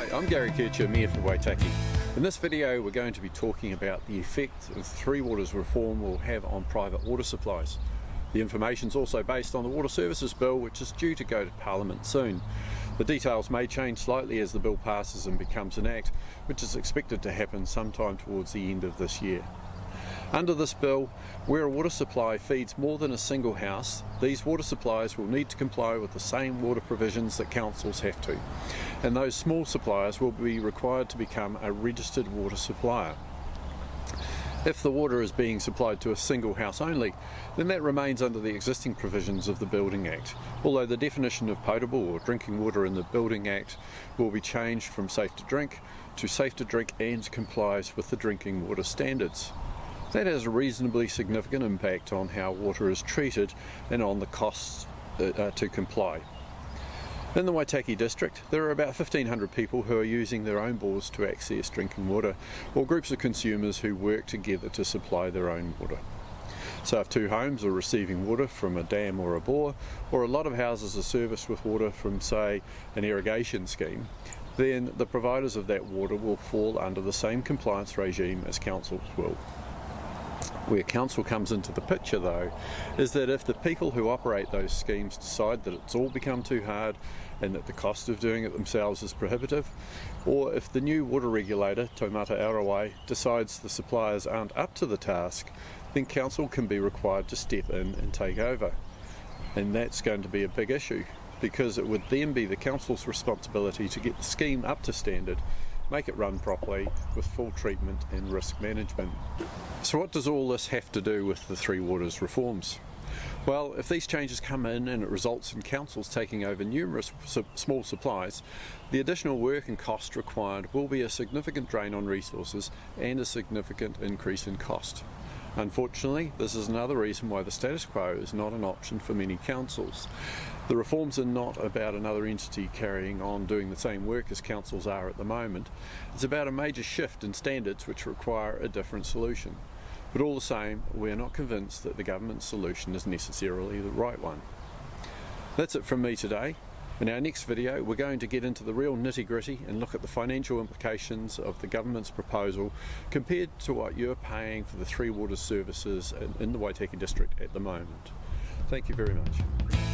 Hi, I'm Gary Kircher, Mayor for Waitaki. In this video we're going to be talking about the effect of Three Waters reform will have on private water supplies. The information is also based on the Water Services Bill, which is due to go to Parliament soon. The details may change slightly as the bill passes and becomes an act, which is expected to happen sometime towards the end of this year. Under this bill, where a water supply feeds more than a single house, these water supplies will need to comply with the same water provisions that councils have to, and those small suppliers will be required to become a registered water supplier. If the water is being supplied to a single house only, then that remains under the existing provisions of the Building Act, although the definition of potable or drinking water in the Building Act will be changed from safe to drink and complies with the drinking water standards. That has a reasonably significant impact on how water is treated and on the costs to comply. In the Waitaki district, there are about 1,500 people who are using their own bores to access drinking water, or groups of consumers who work together to supply their own water. So if two homes are receiving water from a dam or a bore, or a lot of houses are serviced with water from, say, an irrigation scheme, then the providers of that water will fall under the same compliance regime as councils will. Where council comes into the picture though, is that if the people who operate those schemes decide that it's all become too hard and that the cost of doing it themselves is prohibitive, or if the new water regulator, Taumata Arawai, decides the suppliers aren't up to the task, then council can be required to step in and take over. And that's going to be a big issue, because it would then be the council's responsibility to get the scheme up to standard, make it run properly with full treatment and risk management. So what does all this have to do with the Three Waters reforms? Well, if these changes come in and it results in councils taking over numerous small supplies, the additional work and cost required will be a significant drain on resources and a significant increase in cost. Unfortunately, this is another reason why the status quo is not an option for many councils. The reforms are not about another entity carrying on doing the same work as councils are at the moment. It's about a major shift in standards which require a different solution. But all the same, we are not convinced that the government's solution is necessarily the right one. That's it from me today. In our next video, we're going to get into the real nitty-gritty and look at the financial implications of the government's proposal compared to what you're paying for the Three Waters services in the Waitaki district at the moment. Thank you very much.